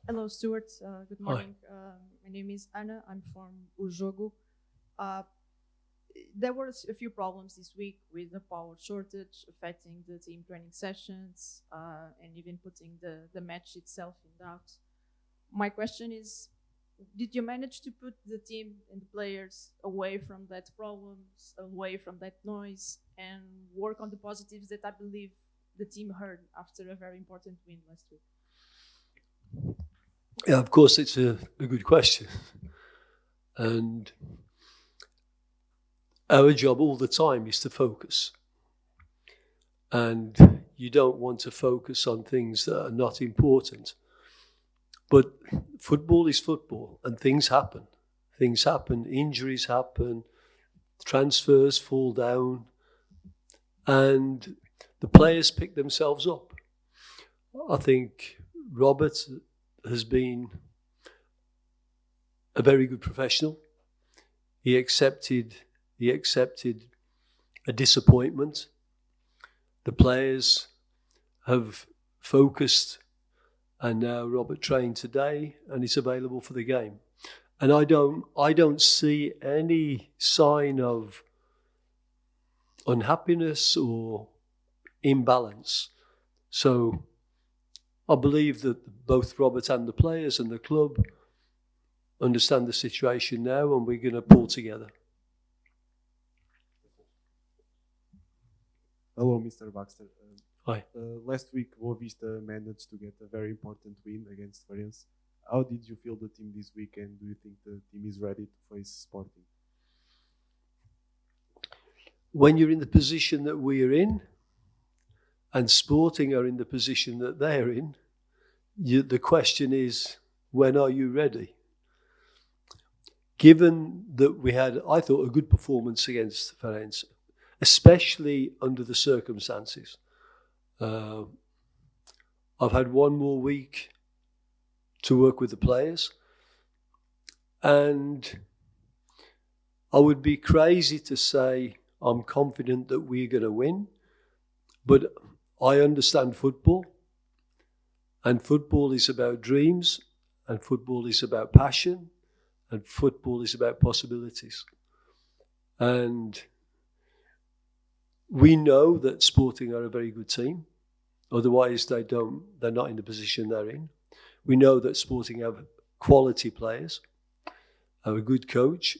Hello, Stuart. Good morning. My name is Anna. I'm from O Jogo. Uh, there were a few problems this week with the power shortage affecting the team training sessions and even putting the match itself in doubt. My question is, did you manage to put the team and the players away from that problems, away from that noise, and work on the positives that I believe the team heard after a very important win last week? Yeah, of course, it's a good question. And our job all the time is to focus. And you don't want to focus on things that are not important. But football is football, and things happen. Things happen, injuries happen, transfers fall down, and the players pick themselves up. I think Robert has been a very good professional. He accepted a disappointment. The players have focused, and now Robert trained today and is available for the game. And I don't see any sign of unhappiness or imbalance. So I believe that both Robert and the players and the club understand the situation now, and we're going to pull together. Hello, Mr. Baxter. Hi. Last week, Boavista managed to get a very important win against Conferência. How did you feel the team this week, and do you think the team is ready to face Sporting? When you're in the position that we are in, and Sporting are in the position that they're in, the question is, when are you ready? Given that we had, I thought, a good performance against Conferência, especially under the circumstances. I've had one more week to work with the players, and I would be crazy to say I'm confident that we're going to win, but I understand football, and football is about dreams, and football is about passion, and football is about possibilities. And we know that Sporting are a very good team. Otherwise, they're not in the position they're in. We know that Sporting have quality players, have a good coach,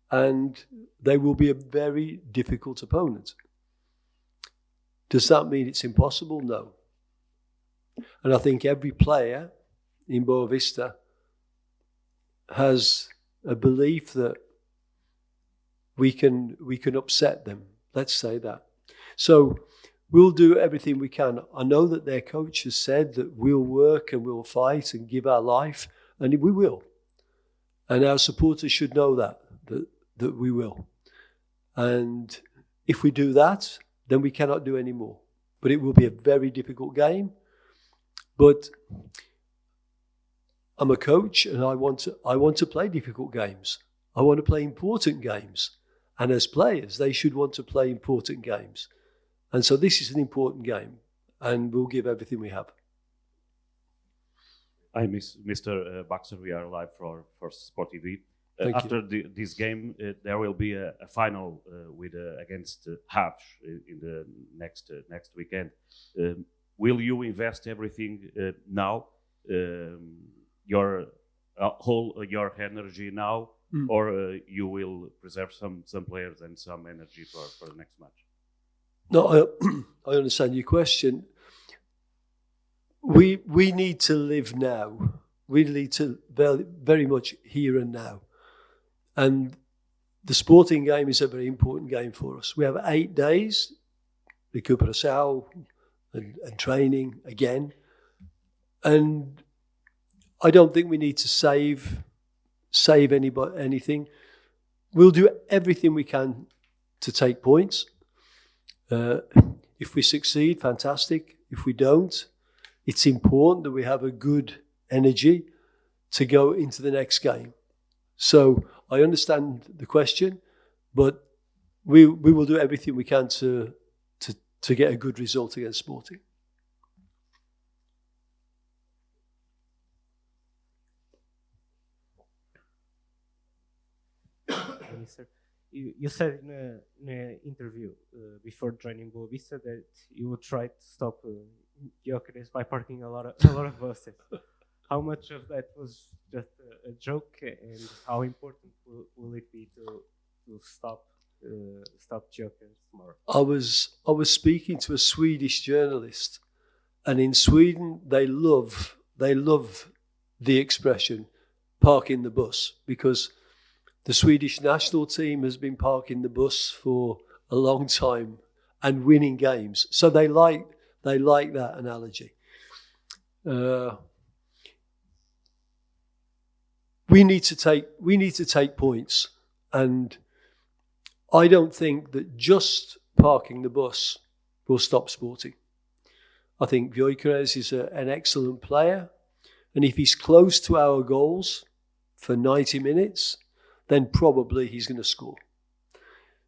and they will be a very difficult opponent. Does that mean it's impossible? No. And I think every player in Boavista has a belief that we can upset them. Let's say that. So we'll do everything we can. I know that their coach has said that we'll work and we'll fight and give our life, and we will. And our supporters should know that we will. And if we do that, then we cannot do any more. But it will be a very difficult game. But I'm a coach, and I want to play difficult games. I want to play important games. And as players, they should want to play important games. And so this is an important game, and we'll give everything we have. Hi, Mr. Baxter. We are live for Sport TV. After this game, there will be a final against Haves in the next weekend. Will you invest everything now, your energy now, or you will preserve some players and some energy for the next match? No, I understand your question. We need to live now. We need to very, very much here and now. And the Sporting game is a very important game for us. We have 8 days, recuperação and training again. And I don't think we need to save anything. We'll do everything we can to take points. If we succeed, fantastic. If we don't, it's important that we have a good energy to go into the next game. So I understand the question, but we will do everything we can to get a good result against Sporting. morning, sir. You said in an interview before joining Boavista that you would try to stop Gyökeres by parking a lot of buses. How much of that was just a joke, and how important will it be to stop Gyökeres more? I was speaking to a Swedish journalist, and in Sweden they love the expression "parking the bus" because the Swedish national team has been parking the bus for a long time and winning games, so they like that analogy. We need to take points, and I don't think that just parking the bus will stop Sporting. I think Gyökeres is an excellent player, and if he's close to our goals for 90 minutes, then probably he's going to score.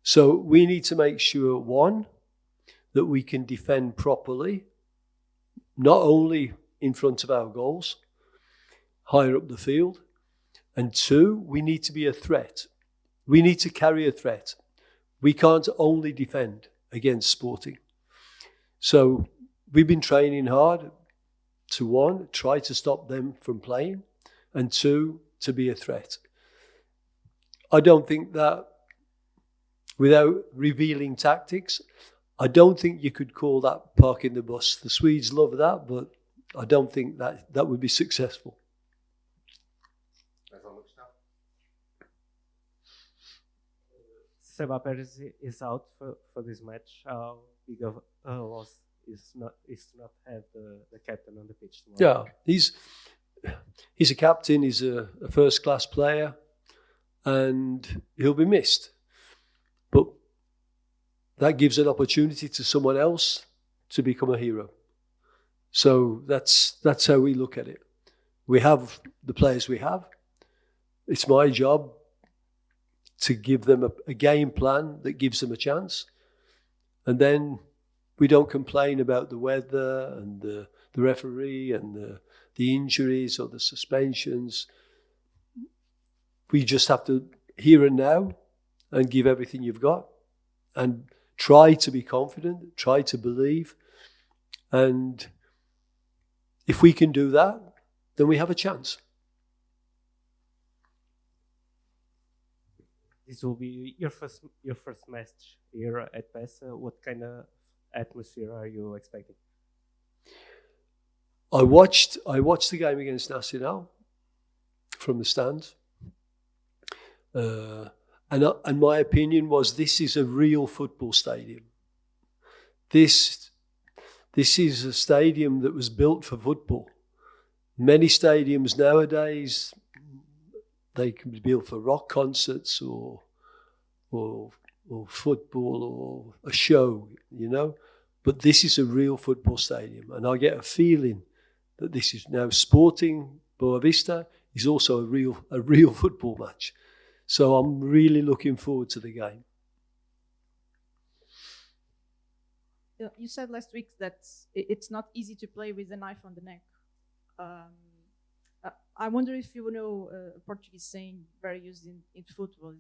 So we need to make sure, one, that we can defend properly, not only in front of our goals, higher up the field, and two, we need to be a threat. We need to carry a threat. We can't only defend against Sporting. So we've been training hard to, one, try to stop them from playing, and two, to be a threat. I don't think that, without revealing tactics, I don't think you could call that parking the bus. The Swedes love that, but I don't think that would be successful. Seba Perez is out for this match. How big of a loss is to not have the captain on the pitch tomorrow? Yeah, he's a captain. He's a first-class player, and he'll be missed. But that gives an opportunity to someone else to become a hero. So that's how we look at it. We have the players we have. It's my job to give them a game plan that gives them a chance. And then we don't complain about the weather and the referee and the injuries or the suspensions. We just have to, here and now, and give everything you've got and try to be confident, try to believe. And if we can do that, then we have a chance. This will be your first match here at BFC. What kind of atmosphere are you expecting? I watched the game against Nacional from the stands, and my opinion was this is a real football stadium. This is a stadium that was built for football. Many stadiums nowadays, they can be built for rock concerts or football or a show, you know. But this is a real football stadium, and I get a feeling that this is now Sporting Boavista is also a real football match. So I'm really looking forward to the game. You said last week that it's not easy to play with a knife on the neck. I wonder if you know a Portuguese saying very used in football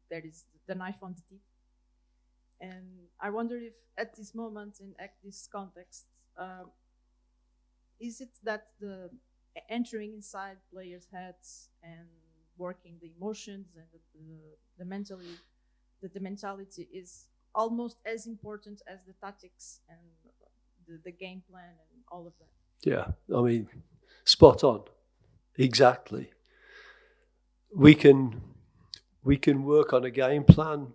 there is the knife on the tip. And I wonder if at this moment, in this context, is it that the entering inside players' heads and working the emotions and the mentality is almost as important as the tactics and the game plan and all of that? Yeah, I mean, spot on. Exactly. We can work on a game plan,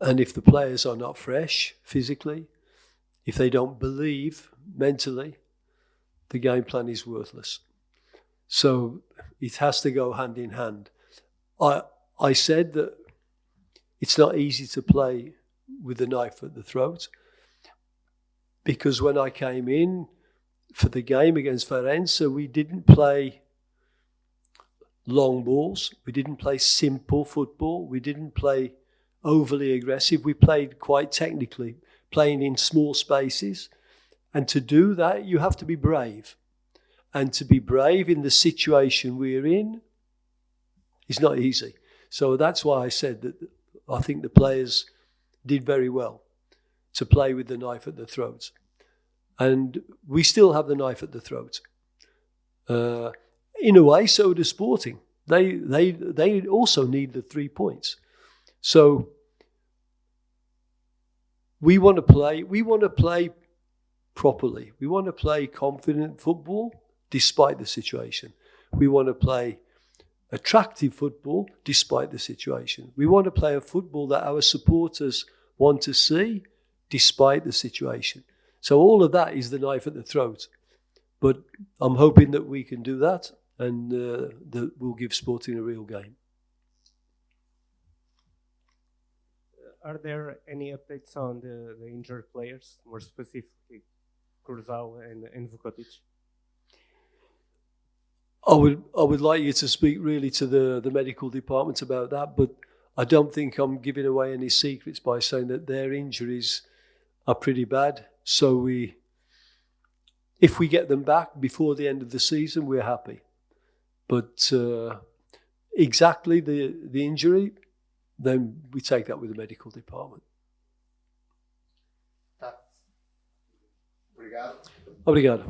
and if the players are not fresh physically, if they don't believe mentally, the game plan is worthless. So it has to go hand in hand. I said that it's not easy to play with a knife at the throat, because when I came in for the game against Conferência, we didn't play long balls. We didn't play simple football. We didn't play overly aggressive. We played quite technically, playing in small spaces. And to do that, you have to be brave. And to be brave in the situation we're in is not easy. So that's why I said that I think the players did very well to play with the knife at the throat. And we still have the knife at the throat. In a way, so does Sporting. They also need the 3 points. So we want to play properly. We want to play confident football despite the situation. We want to play attractive football despite the situation. We want to play a football that our supporters want to see despite the situation. So all of that is the knife at the throat. But I'm hoping that we can do that, and that will give Sporting a real game. Are there any updates on the injured players, more specifically Cruzal and Vukotic? I would like you to speak really to the medical department about that, but I don't think I'm giving away any secrets by saying that their injuries are pretty bad. So if we get them back before the end of the season, we're happy. But exactly the injury, then we take that with the medical department. Tá. Obrigado. Obrigado.